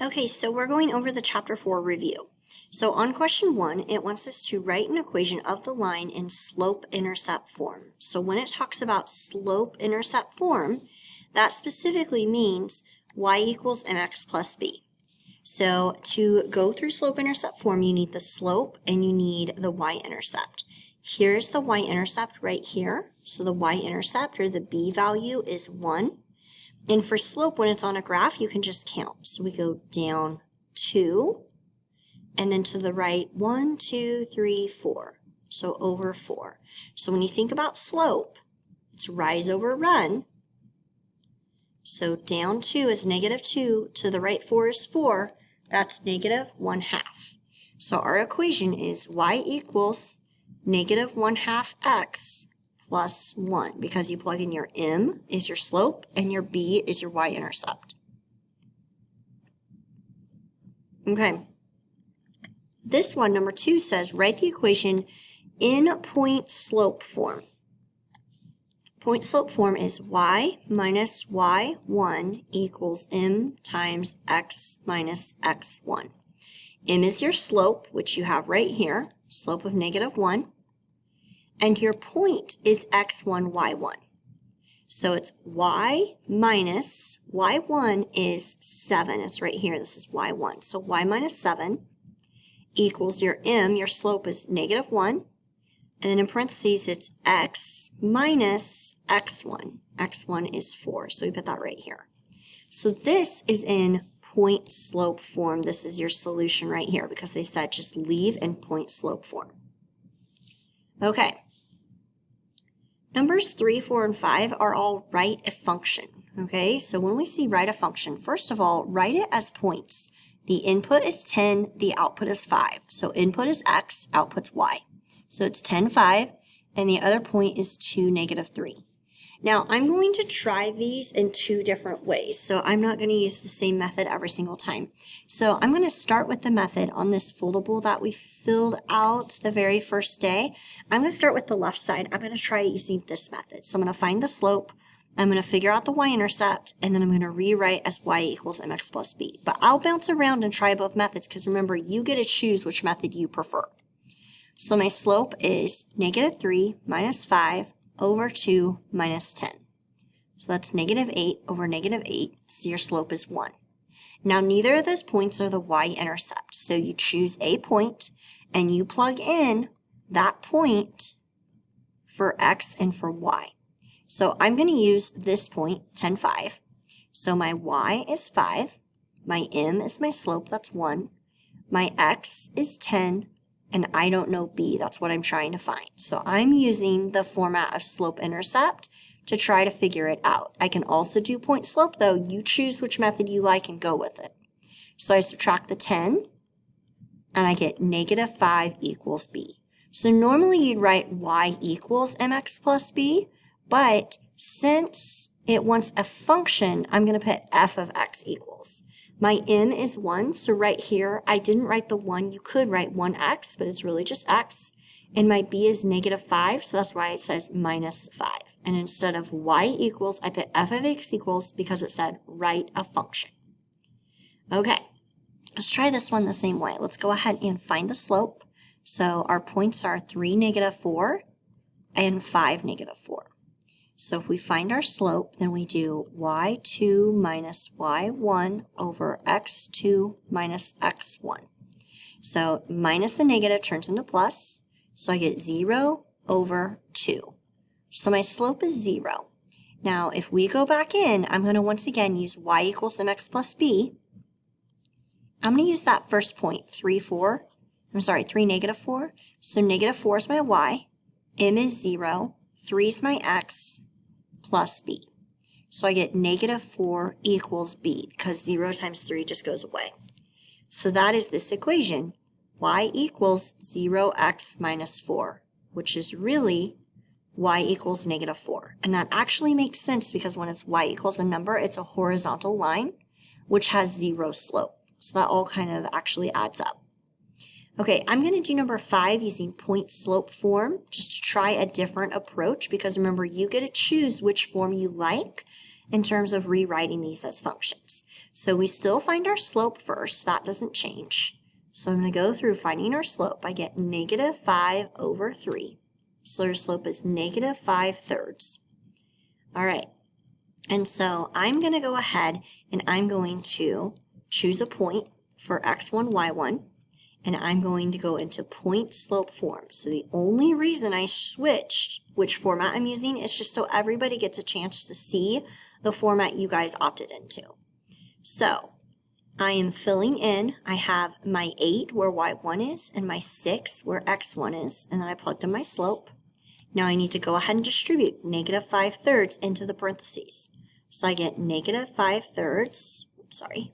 Okay, so we're going over the Chapter 4 review. So on question 1, it wants us to write an equation of the line in slope-intercept form. So when it talks about slope-intercept form, that specifically means y equals mx plus b. So to go through slope-intercept form, you need the slope and you need the y-intercept. Here's the y-intercept right here. So the y-intercept, or the b value, is 1. And for slope, when it's on a graph, you can just count. So we go down 2, and then to the right, 1, 2, 3, 4. So over 4. So when you think about slope, it's rise over run. So down 2 is -2, to the right 4 is 4. That's -1/2. So our equation is y equals -1/2 x plus 1, because you plug in your m is your slope and your b is your y-intercept. Okay. This one, number 2, says write the equation in point slope form. Point slope form is y minus y1 equals m times x minus x1. M is your slope, which you have right here, slope of -1. And your point is x1, y1. So it's y minus y1 is 7. It's right here. This is y1. So y minus 7 equals your m, your slope is -1. And then in parentheses, it's x minus x1. x1 is 4. So we put that right here. So this is in point slope form. This is your solution right here, because they said just leave in point slope form. Okay. Numbers 3, 4, and 5 are all write a function. Okay, so when we see write a function, first of all, write it as points. The input is 10, the output is 5. So input is x, output's y. So it's 10, 5, and the other point is 2, -3. Now, I'm going to try these in 2 different ways, so I'm not going to use the same method every single time. So I'm going to start with the method on this foldable that we filled out the very first day. I'm going to start with the left side. I'm going to try using this method. So I'm going to find the slope, I'm going to figure out the y-intercept, and then I'm going to rewrite as y equals mx plus b. But I'll bounce around and try both methods, because remember, you get to choose which method you prefer. So my slope is -3 minus 5 over 2 minus 10. So that's -8 over -8, so your slope is 1. Now neither of those points are the y-intercept, so you choose a point and you plug in that point for x and for y. So I'm going to use this point, 10, 5. So my y is 5, my m is my slope, that's 1, my x is 10, and I don't know b, that's what I'm trying to find. So I'm using the format of slope-intercept to try to figure it out. I can also do point slope, though. You choose which method you like and go with it. So I subtract the 10, and I get -5 equals b. So normally you'd write y equals mx plus b, but since it wants a function, I'm going to put f of x equals. My m is 1, so right here, I didn't write the 1. You could write 1x, but it's really just x. And my b is -5, so that's why it says -5. And instead of y equals, I put f of x equals because it said write a function. Okay, let's try this one the same way. Let's go ahead and find the slope. So our points are 3, -4, and 5, -4. So if we find our slope, then we do y2 minus y1 over x2 minus x1. So minus a negative turns into plus, so I get 0 over 2. So my slope is 0. Now if we go back in, I'm going to once again use y equals mx plus b. I'm going to use that first point, 3, 4. I'm sorry, 3, -4. So -4 is my y, m is 0, 3 is my x, plus b. So I get -4 equals b, because 0 times 3 just goes away. So that is this equation, y equals 0x minus 4, which is really y equals -4. And that actually makes sense, because when it's y equals a number, it's a horizontal line, which has 0 slope. So that all kind of actually adds up. Okay, I'm going to do number 5 using point slope form, just to try a different approach, because remember, you get to choose which form you like, in terms of rewriting these as functions. So we still find our slope first. That doesn't change. So I'm going to go through finding our slope. I get negative 5 over 3. So our slope is negative 5/3. All right. And so I'm going to go ahead and I'm going to choose a point for x1, y1. And I'm going to go into point slope form. So the only reason I switched which format I'm using is just so everybody gets a chance to see the format you guys opted into. So I am filling in. I have my 8 where y1 is and my 6 where x1 is, and then I plugged in my slope. Now I need to go ahead and distribute negative 5/3 into the parentheses. So I get negative 5/3,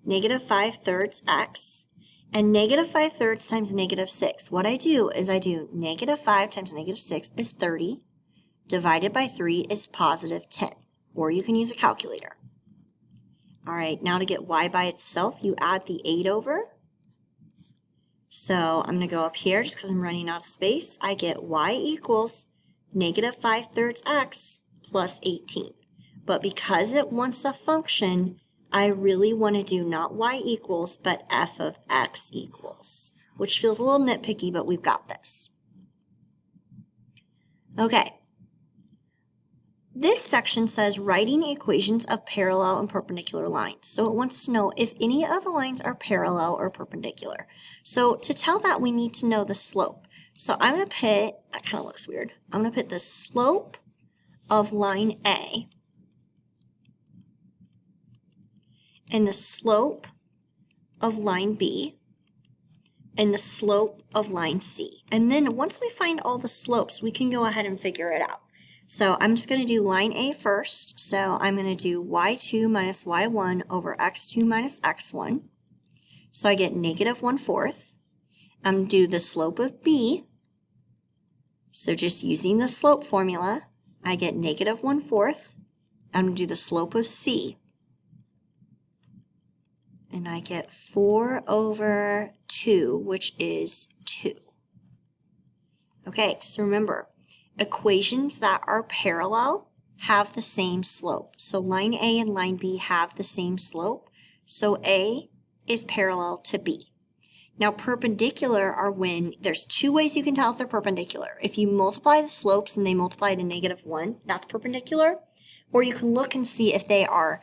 negative 5/3 x. And negative 5/3 times negative 6. What I do is I do negative 5 times negative 6 is 30, divided by 3 is positive 10, or you can use a calculator. All right, now to get y by itself, you add the 8 over. So I'm going to go up here just because I'm running out of space. I get y equals negative 5/3 x plus 18. But because it wants a function, I really want to do not y equals, but f of x equals, which feels a little nitpicky, but we've got this. Okay. This section says writing equations of parallel and perpendicular lines. So it wants to know if any of the lines are parallel or perpendicular. So to tell that, we need to know the slope. So I'm going to put, that kind of looks weird, I'm going to put the slope of line A and the slope of line B, and the slope of line C. And then once we find all the slopes, we can go ahead and figure it out. So I'm just going to do line A first. So I'm going to do y2 minus y1 over x2 minus x1. So I get negative 1/4. I'm going to do the slope of B. So just using the slope formula, I get negative 1/4. I'm going to do the slope of C. And I get 4 over 2, which is 2. Okay, so remember, equations that are parallel have the same slope. So line A and line B have the same slope. So A is parallel to B. Now perpendicular are when, there's two ways you can tell if they're perpendicular. If you multiply the slopes and they multiply to -1, that's perpendicular. Or you can look and see if they are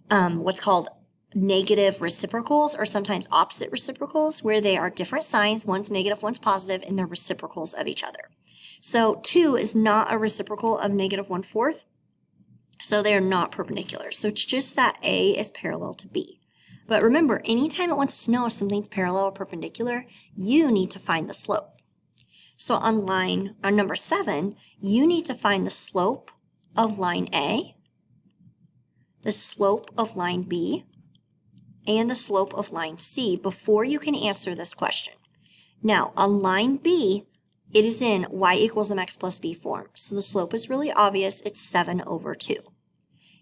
what's called negative reciprocals, or sometimes opposite reciprocals, where they are different signs, one's negative, one's positive, and they're reciprocals of each other. So 2 is not a reciprocal of negative 1/4, so they're not perpendicular. So it's just that A is parallel to B. But remember, anytime it wants to know if something's parallel or perpendicular, you need to find the slope. So on number 7, you need to find the slope of line A, the slope of line B, and the slope of line C before you can answer this question. Now, on line B, it is in y equals mx plus b form. So the slope is really obvious. It's 7 over 2.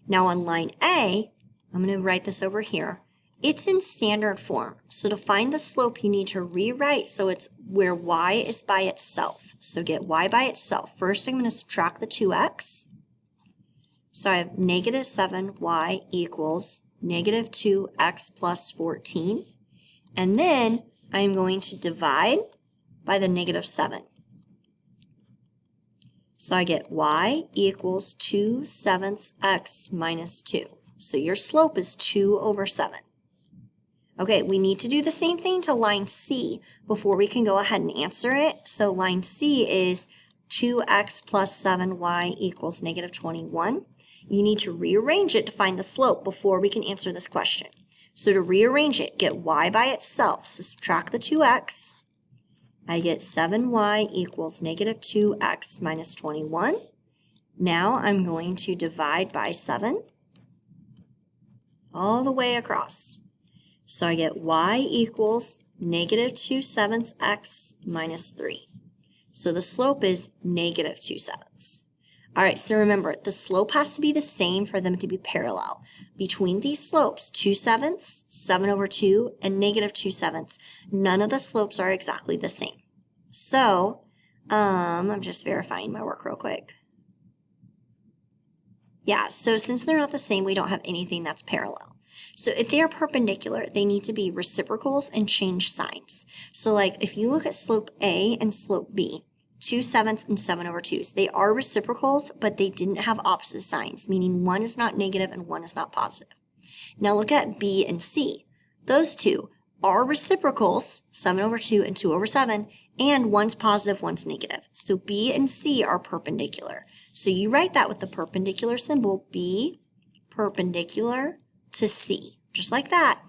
Now on line A, I'm going to write this over here. It's in standard form. So to find the slope, you need to rewrite so it's where y is by itself. So get y by itself. First, I'm going to subtract the 2x. So I have negative 7y equals negative 2x plus 14. And then I'm going to divide by the negative 7. So I get y equals 2/7 x minus 2. So your slope is 2 over 7. Okay, we need to do the same thing to line C before we can go ahead and answer it. So line C is 2x plus 7y equals negative 21. You need to rearrange it to find the slope before we can answer this question. So to rearrange it, get y by itself. So subtract the 2x. I get 7y equals negative 2x minus 21. Now I'm going to divide by 7 all the way across. So I get y equals negative 2/7 x minus 3. So the slope is negative 2/7. All right, so remember, the slope has to be the same for them to be parallel. Between these slopes, 2/7, 7 over 2, and negative 2/7, none of the slopes are exactly the same. So, I'm just verifying my work real quick. Yeah, so since they're not the same, we don't have anything that's parallel. So if they are perpendicular, they need to be reciprocals and change signs. So like if you look at slope A and slope B, 2/7 and 7/2s, they are reciprocals, but they didn't have opposite signs, meaning one is not negative and one is not positive. Now look at B and C. Those two are reciprocals, 7/2 and 2/7, and one's positive, one's negative. So B and C are perpendicular. So you write that with the perpendicular symbol, B perpendicular to C, just like that.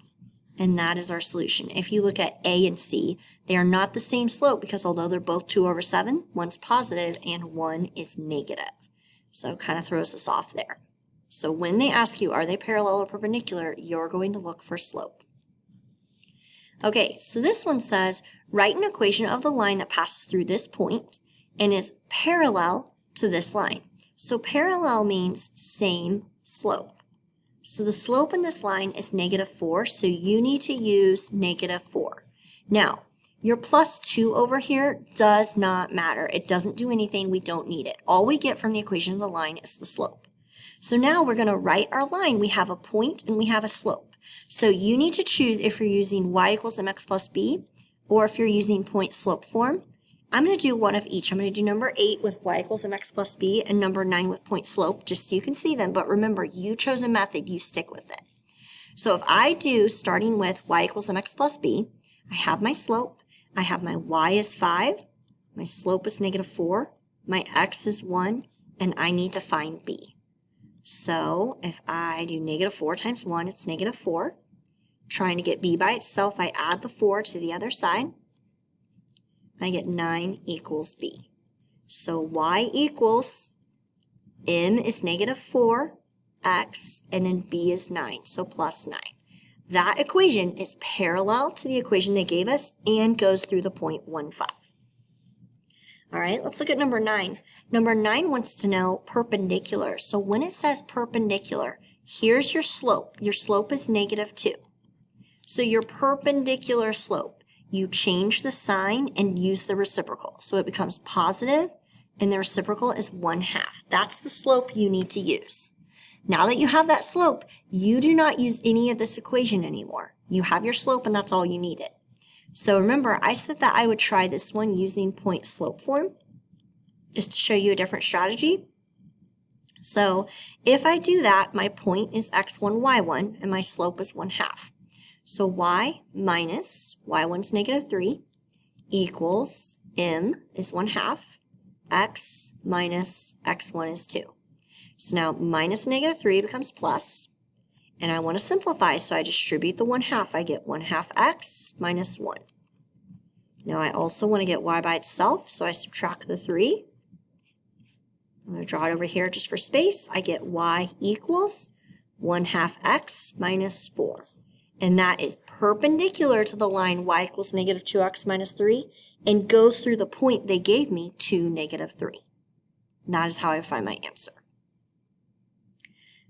And that is our solution. If you look at A and C, they are not the same slope because although they're both 2/7, one's positive and one is negative. So it kind of throws us off there. So when they ask you, are they parallel or perpendicular, you're going to look for slope. Okay, so this one says, write an equation of the line that passes through this point and is parallel to this line. So parallel means same slope. So the slope in this line is -4, so you need to use -4. Now, your +2 over here does not matter. It doesn't do anything. We don't need it. All we get from the equation of the line is the slope. So now we're going to write our line. We have a point and we have a slope. So you need to choose if you're using y equals mx plus b or if you're using point slope form. I'm going to do one of each. I'm going to do number 8 with y equals mx plus b and number 9 with point slope, just so you can see them. But remember, you chose a method, you stick with it. So if I do, starting with y equals mx plus b, I have my slope, I have my y is 5, my slope is -4, my x is 1, and I need to find b. So if I do -4 times 1, it's -4. Trying to get b by itself, I add the 4 to the other side. I get 9 equals b. So y equals, m is -4, x, and then b is 9, so +9. That equation is parallel to the equation they gave us and goes through the point 15. All right, let's look at number 9. Number 9 wants to know perpendicular. So when it says perpendicular, here's your slope. Your slope is -2. So your perpendicular slope, you change the sign and use the reciprocal. So it becomes positive, and the reciprocal is 1/2. That's the slope you need to use. Now that you have that slope, you do not use any of this equation anymore. You have your slope, and that's all you needed. So remember, I said that I would try this one using point slope form, just to show you a different strategy. So if I do that, my point is x1, y1, and my slope is 1/2. So y minus y1's -3 equals m is 1/2, x minus x1 is 2. So now minus -3 becomes plus, and I want to simplify, so I distribute the 1/2. I get 1/2 x minus 1. Now I also want to get y by itself, so I subtract the 3. I'm going to draw it over here just for space. I get y equals 1/2 x minus 4. And that is perpendicular to the line y equals -2x minus 3 and goes through the point they gave me to -3. And that is how I find my answer.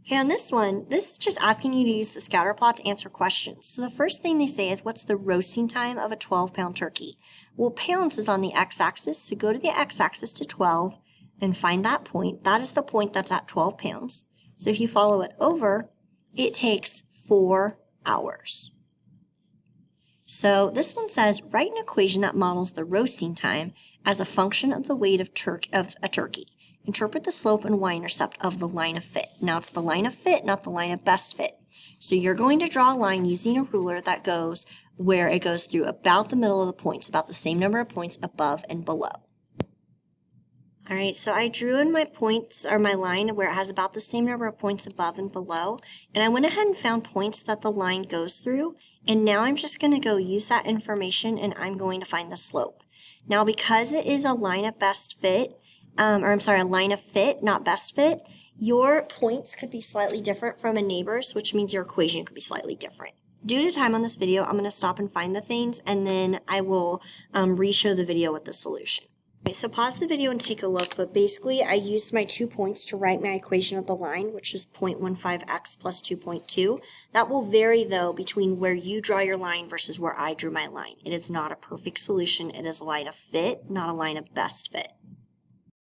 Okay, on this one, this is just asking you to use the scatter plot to answer questions. So the first thing they say is, what's the roasting time of a 12-pound turkey? Well, pounds is on the x-axis, so go to the x-axis to 12 and find that point. That is the point that's at 12 pounds. So if you follow it over, it takes 4 hours. So this one says, write an equation that models the roasting time as a function of the weight of a turkey. Interpret the slope and y-intercept of the line of fit. Now it's the line of fit, not the line of best fit. So you're going to draw a line using a ruler that goes where it goes through about the middle of the points, about the same number of points above and below. All right, so I drew in my points, or my line, where it has about the same number of points above and below, and I went ahead and found points that the line goes through, and now I'm just going to go use that information, and I'm going to find the slope. Now, because it is a line of best fit, a line of fit, not best fit, your points could be slightly different from a neighbor's, which means your equation could be slightly different. Due to time on this video, I'm going to stop and find the things, and then I will re-show the video with the solution. Okay, so pause the video and take a look, but basically I used my 2 points to write my equation of the line, which is 0.15x plus 2.2. That will vary, though, between where you draw your line versus where I drew my line. It is not a perfect solution. It is a line of fit, not a line of best fit.